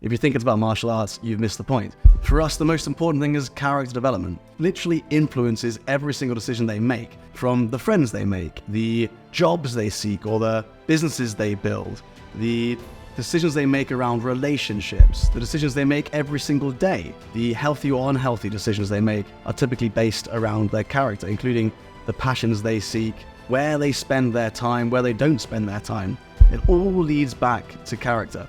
If you think it's about martial arts, you've missed the point. For us, the most important thing is character development. Literally influences every single decision they make, from the friends they make, the jobs they seek, or the businesses they build, the decisions they make around relationships, the decisions they make every single day, the healthy or unhealthy decisions they make are typically based around their character, including the passions they seek, where they spend their time, where they don't spend their time. It all leads back to character.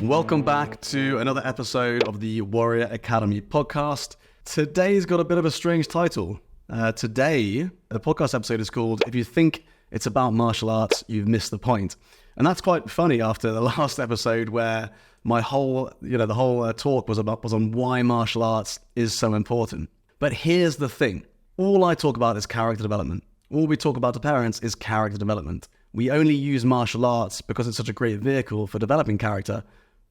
Welcome back to another episode of the Warrior Academy podcast. Today's got a bit of a strange title. Today, the podcast episode is called "If You Think It's About Martial Arts, You've Missed the Point." And that's quite funny after the last episode where my whole talk was on why martial arts is so important. But here's the thing. All I talk about is character development. All we talk about to parents is character development. We only use martial arts because it's such a great vehicle for developing character,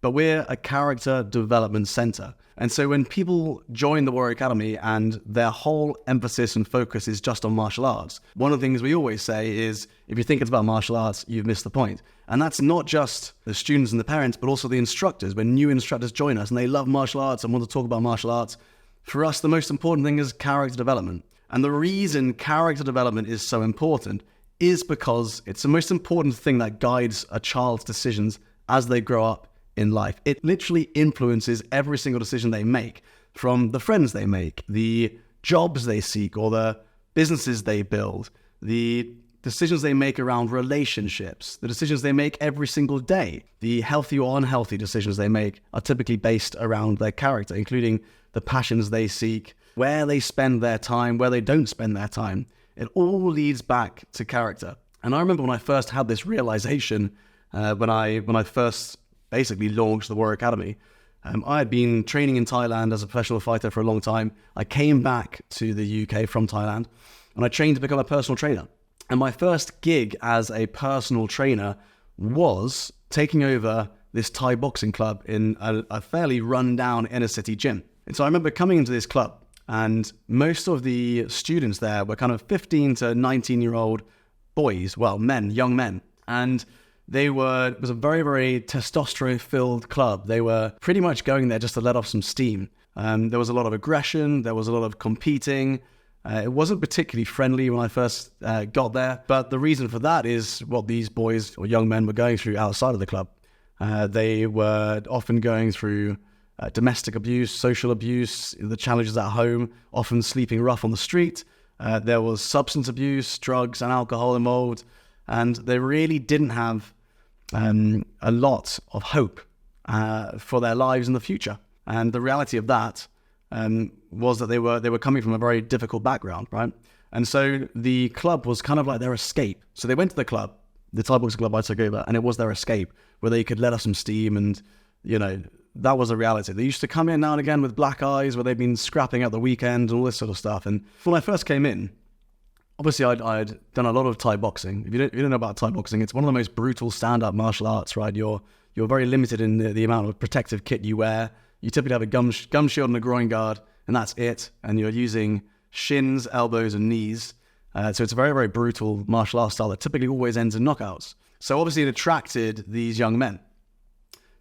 but we're a character development center. And so when people join the Warrior Academy and their whole emphasis and focus is just on martial arts, one of the things we always say is, if you think it's about martial arts, you've missed the point. And that's not just the students and the parents, but also the instructors. When new instructors join us and they love martial arts and want to talk about martial arts, for us, the most important thing is character development. And the reason character development is so important is because it's the most important thing that guides a child's decisions as they grow up in life. It literally influences every single decision they make, from the friends they make, the jobs they seek, or the businesses they build, the decisions they make around relationships, the decisions they make every single day, the healthy or unhealthy decisions they make are typically based around their character, including the passions they seek, where they spend their time, where they don't spend their time. It all leads back to character. And I remember when I first had this realization, when I first basically launched the Warrior Academy. I had been training in Thailand as a professional fighter for a long time. I came back to the UK from Thailand and I trained to become a personal trainer. And my first gig as a personal trainer was taking over this Thai boxing club in a fairly run-down inner city gym. And so I remember coming into this club and most of the students there were kind of 15 to 19-year-old boys, young men. And it was a very, very testosterone-filled club. They were pretty much going there just to let off some steam. There was a lot of aggression. There was a lot of competing. It wasn't particularly friendly when I first got there. But the reason for that is what these boys or young men were going through outside of the club. They were often going through domestic abuse, social abuse, the challenges at home, often sleeping rough on the street. There was substance abuse, drugs, and alcohol involved. And they really didn't have a lot of hope for their lives in the future. And the reality of that was that they were coming from a very difficult background, right? And so the club was kind of like their escape. So they went to the club, the Thai boxing club I took over, and it was their escape where they could let off some steam. And, that was a reality. They used to come in now and again with black eyes where they'd been scrapping at the weekend and all this sort of stuff. And when I first came in, obviously, I'd done a lot of Thai boxing. If you don't know about Thai boxing, it's one of the most brutal stand-up martial arts, right? You're very limited in the amount of protective kit you wear. You typically have a gum shield and a groin guard, and that's it. And you're using shins, elbows, and knees. So it's a very, very brutal martial arts style that typically always ends in knockouts. So obviously, it attracted these young men.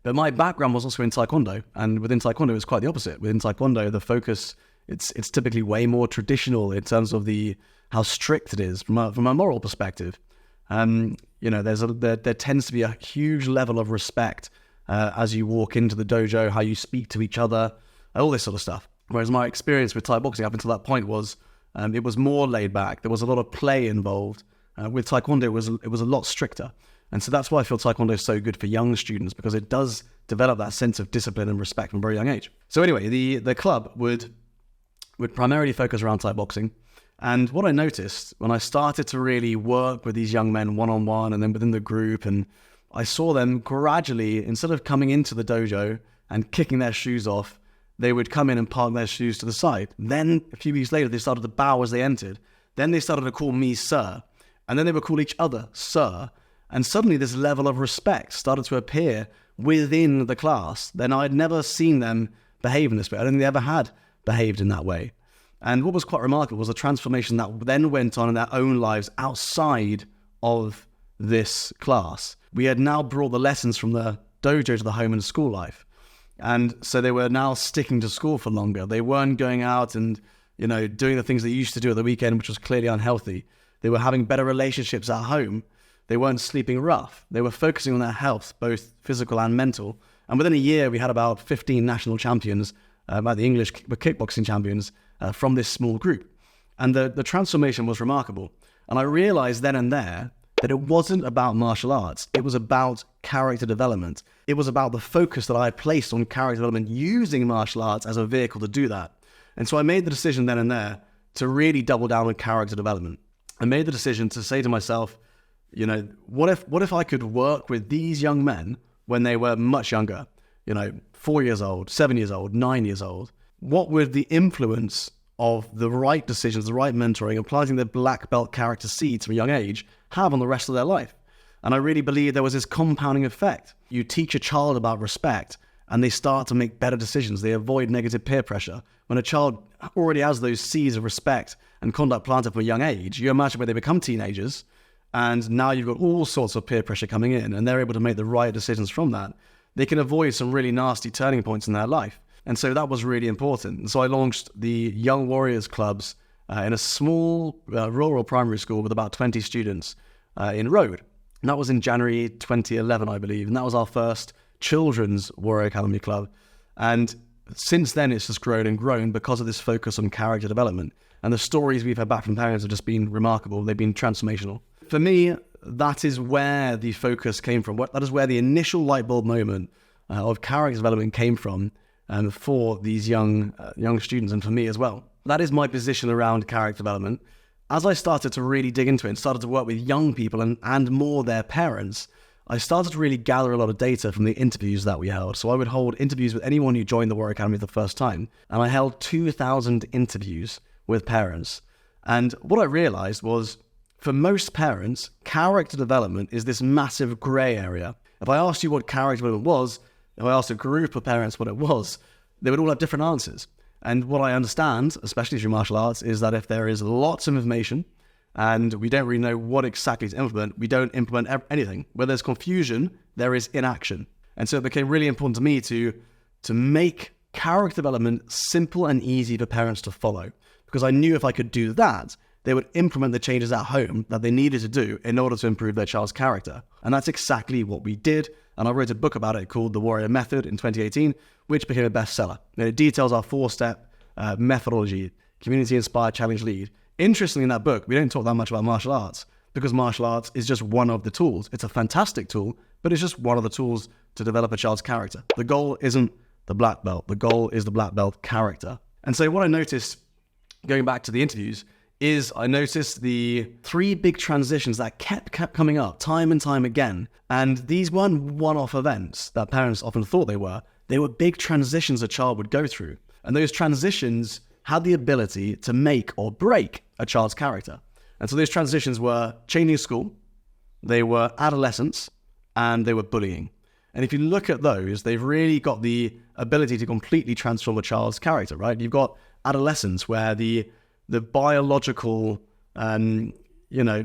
But my background was also in Taekwondo, and within Taekwondo, it's quite the opposite. Within Taekwondo, the focus it's typically way more traditional in terms of how strict it is from a moral perspective. There tends to be a huge level of respect as you walk into the dojo, how you speak to each other, all this sort of stuff. Whereas my experience with Thai boxing up until that point was it was more laid back. There was a lot of play involved. With Taekwondo, it was a lot stricter. And so that's why I feel Taekwondo is so good for young students, because it does develop that sense of discipline and respect from a very young age. So anyway, the club would primarily focus around Thai boxing. And what I noticed when I started to really work with these young men one-on-one and then within the group, and I saw them gradually, instead of coming into the dojo and kicking their shoes off, they would come in and park their shoes to the side. Then a few weeks later, they started to bow as they entered. Then they started to call me sir. And then they would call each other sir. And suddenly this level of respect started to appear within the class, then I'd never seen them behave in this way. I don't think they ever had behaved in that way. And what was quite remarkable was the transformation that then went on in their own lives outside of this class. We had now brought the lessons from the dojo to the home and school life. And so they were now sticking to school for longer. They weren't going out and, doing the things they used to do at the weekend, which was clearly unhealthy. They were having better relationships at home. They weren't sleeping rough. They were focusing on their health, both physical and mental. And within a year, we had about 15 national champions, about the English kickboxing champions, from this small group. And the transformation was remarkable. And I realized then and there that it wasn't about martial arts. It was about character development. It was about the focus that I placed on character development using martial arts as a vehicle to do that. And so I made the decision then and there to really double down on character development. I made the decision to say to myself, what if I could work with these young men when they were much younger, 4 years old, 7 years old, 9 years old? What would the influence of the right decisions, the right mentoring, applying the black belt character seeds from a young age have on the rest of their life? And I really believe there was this compounding effect. You teach a child about respect and they start to make better decisions. They avoid negative peer pressure. When a child already has those seeds of respect and conduct planted from a young age, you imagine when they become teenagers and now you've got all sorts of peer pressure coming in and they're able to make the right decisions from that. They can avoid some really nasty turning points in their life. And so that was really important. And so I launched the Young Warriors Clubs in a small rural primary school with about 20 students in Rhodes. And that was in January 2011, I believe. And that was our first children's Warrior Academy club. And since then, it's just grown and grown because of this focus on character development. And the stories we've had back from parents have just been remarkable. They've been transformational. For me, that is where the focus came from. That is where the initial light bulb moment of character development came from for these young students and for me as well. That is my position around character development. As I started to really dig into it and started to work with young people and more their parents, I started to really gather a lot of data from the interviews that we held. So I would hold interviews with anyone who joined the Warrior Academy for the first time. And I held 2,000 interviews with parents. And what I realized was, for most parents, character development is this massive gray area. If I asked you what character development was, if I asked a group of parents what it was, they would all have different answers. And what I understand, especially through martial arts, is that if there is lots of information and we don't really know what exactly to implement, we don't implement anything. Where there's confusion, there is inaction. And so it became really important to me to make character development simple and easy for parents to follow. Because I knew if I could do that, they would implement the changes at home that they needed to do in order to improve their child's character. And that's exactly what we did. And I wrote a book about it called The Warrior Method in 2018, which became a bestseller. And it details our 4-step methodology, community-inspired challenge lead. Interestingly, in that book, we don't talk that much about martial arts because martial arts is just one of the tools. It's a fantastic tool, but it's just one of the tools to develop a child's character. The goal isn't the black belt. The goal is the black belt character. And so what I noticed, going back to the interviews, is I noticed the 3 big transitions that kept coming up time and time again. And these weren't one-off events that parents often thought they were. They were big transitions a child would go through. And those transitions had the ability to make or break a child's character. And so those transitions were changing school, they were adolescence, and they were bullying. And if you look at those, they've really got the ability to completely transform a child's character, right? You've got adolescence where the biological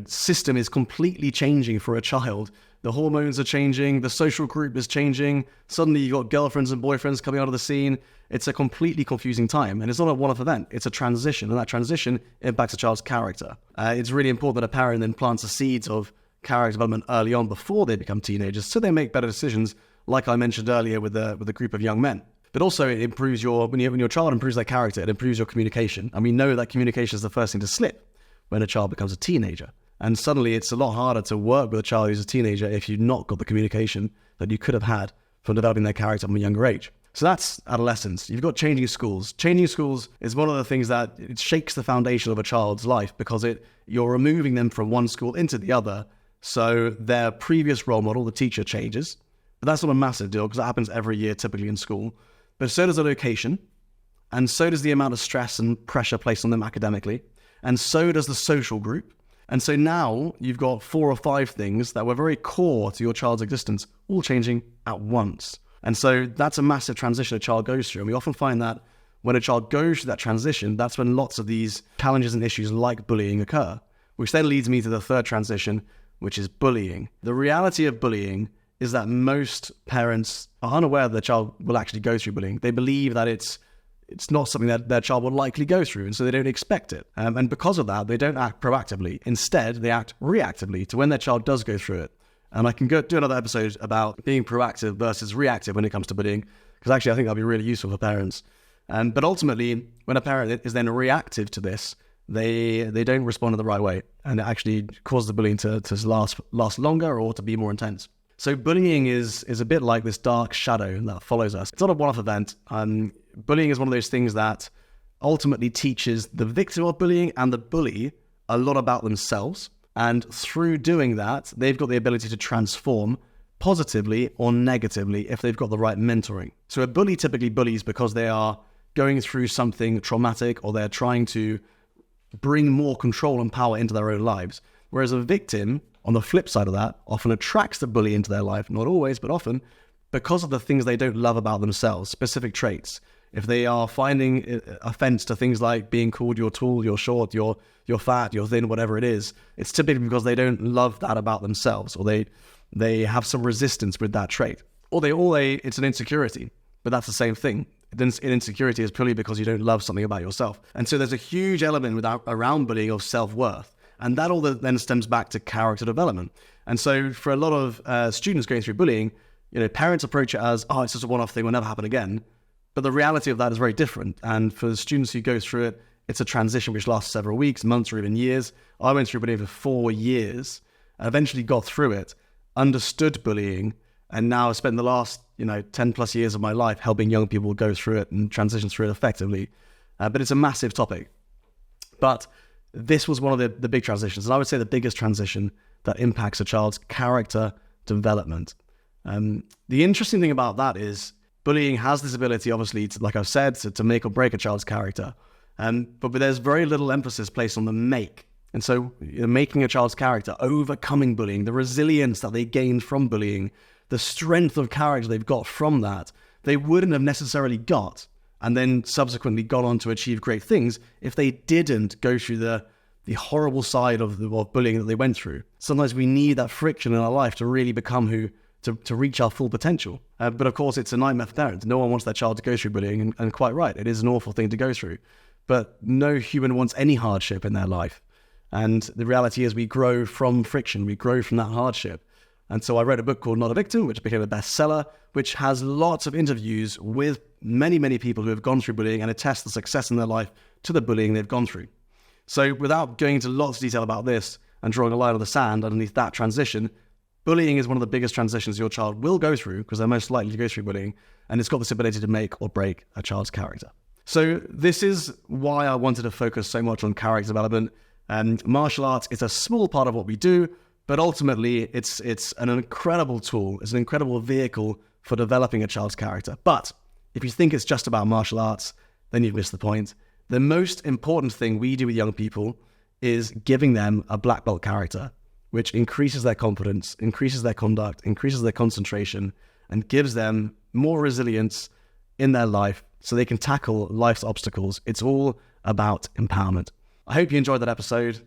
system is completely changing for a child. The hormones are changing, the social group is changing. Suddenly you've got girlfriends and boyfriends coming out of the scene. It's a completely confusing time. And it's not a one-off event, it's a transition. And that transition impacts a child's character. It's really important that a parent then plants the seeds of character development early on before they become teenagers so they make better decisions, like I mentioned earlier with a group of young men. But also it improves when your child improves their character, it improves your communication. And we know that communication is the first thing to slip when a child becomes a teenager. And suddenly it's a lot harder to work with a child who's a teenager if you've not got the communication that you could have had from developing their character from a younger age. So that's adolescence. You've got changing schools. Changing schools is one of the things that it shakes the foundation of a child's life because you're removing them from one school into the other. So their previous role model, the teacher, changes. But that's not a massive deal because that happens every year typically in school. But so does the location, and so does the amount of stress and pressure placed on them academically, and so does the social group, And so now you've got 4 or 5 things that were very core to your child's existence, all changing at once. And so that's a massive transition a child goes through. And we often find that when a child goes through that transition, that's when lots of these challenges and issues like bullying occur, which then leads me to the third transition, which is bullying. The reality of bullying is that most parents are unaware that their child will actually go through bullying. They believe that it's not something that their child will likely go through, and so they don't expect it. And because of that, they don't act proactively. Instead, they act reactively to when their child does go through it. And I can go do another episode about being proactive versus reactive when it comes to bullying, because actually I think that'll be really useful for parents. But ultimately, when a parent is then reactive to this, they don't respond in the right way, and it actually causes the bullying to last longer or to be more intense. So bullying is a bit like this dark shadow that follows us. It's not a one-off event. Bullying is one of those things that ultimately teaches the victim of bullying and the bully a lot about themselves. And through doing that, they've got the ability to transform positively or negatively if they've got the right mentoring. So a bully typically bullies because they are going through something traumatic, or they're trying to bring more control and power into their own lives. Whereas a victim, on the flip side of that, often attracts the bully into their life, not always, but often, because of the things they don't love about themselves, specific traits. If they are finding offense to things like being called you're tall, you're short, you're fat, you're thin, whatever it is, it's typically because they don't love that about themselves, or they have some resistance with that trait. Or it's an insecurity, but that's the same thing. Insecurity is purely because you don't love something about yourself. And so there's a huge element around bullying of self-worth. And that all then stems back to character development. And so for a lot of students going through bullying, parents approach it as, it's just a one-off thing, will never happen again. But the reality of that is very different. And for the students who go through it, it's a transition which lasts several weeks, months, or even years. I went through bullying for 4 years, and eventually got through it, understood bullying, and now I've spent the last 10 plus years of my life helping young people go through it and transition through it effectively. But it's a massive topic. But this was one of the big transitions, and I would say the biggest transition that impacts a child's character development. The interesting thing about that is bullying has this ability, obviously, like I've said, to make or break a child's character. But there's very little emphasis placed on the make. And so making a child's character, overcoming bullying, the resilience that they gained from bullying, the strength of character they've got from that, they wouldn't have necessarily got, and then subsequently got on to achieve great things if they didn't go through the horrible side of bullying that they went through. Sometimes we need that friction in our life to really become to reach our full potential. But of course, it's a nightmare for parents. No one wants their child to go through bullying, and quite right, it is an awful thing to go through. But no human wants any hardship in their life. And the reality is we grow from friction, we grow from that hardship. And so I wrote a book called Not a Victim, which became a bestseller, which has lots of interviews with many, many people who have gone through bullying and attest the success in their life to the bullying they've gone through. So without going into lots of detail about this and drawing a line on the sand underneath that transition, bullying is one of the biggest transitions your child will go through, because they're most likely to go through bullying, and it's got this ability to make or break a child's character. So this is why I wanted to focus so much on character development. And martial arts is a small part of what we do, but ultimately it's an incredible tool. It's an incredible vehicle for developing a child's character. But if you think it's just about martial arts, then you've missed the point. The most important thing we do with young people is giving them a black belt character, which increases their confidence, increases their conduct, increases their concentration, and gives them more resilience in their life so they can tackle life's obstacles. It's all about empowerment. I hope you enjoyed that episode.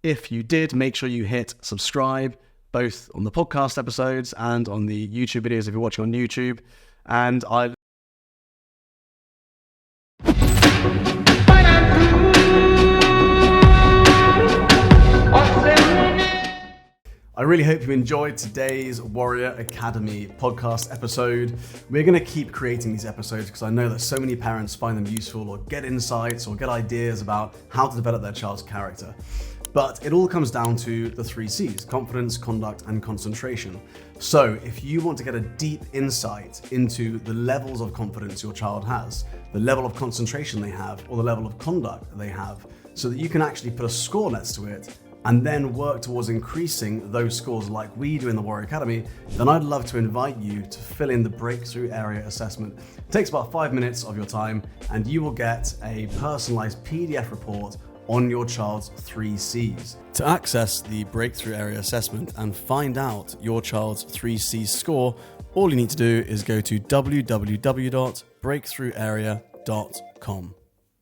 If you did, make sure you hit subscribe, both on the podcast episodes and on the YouTube videos if you're watching on YouTube. And I really hope you enjoyed today's Warrior Academy podcast episode. We're going to keep creating these episodes because I know that so many parents find them useful, or get insights or get ideas about how to develop their child's character. But it all comes down to the 3 C's: confidence, conduct, and concentration. So if you want to get a deep insight into the levels of confidence your child has, the level of concentration they have, or the level of conduct they have, so that you can actually put a score next to it and then work towards increasing those scores like we do in the Warrior Academy, then I'd love to invite you to fill in the Breakthrough Area Assessment. It takes about 5 minutes of your time, and you will get a personalized PDF report on your child's 3 Cs. To access the Breakthrough Area Assessment and find out your child's 3 Cs score, all you need to do is go to www.breakthrougharea.com.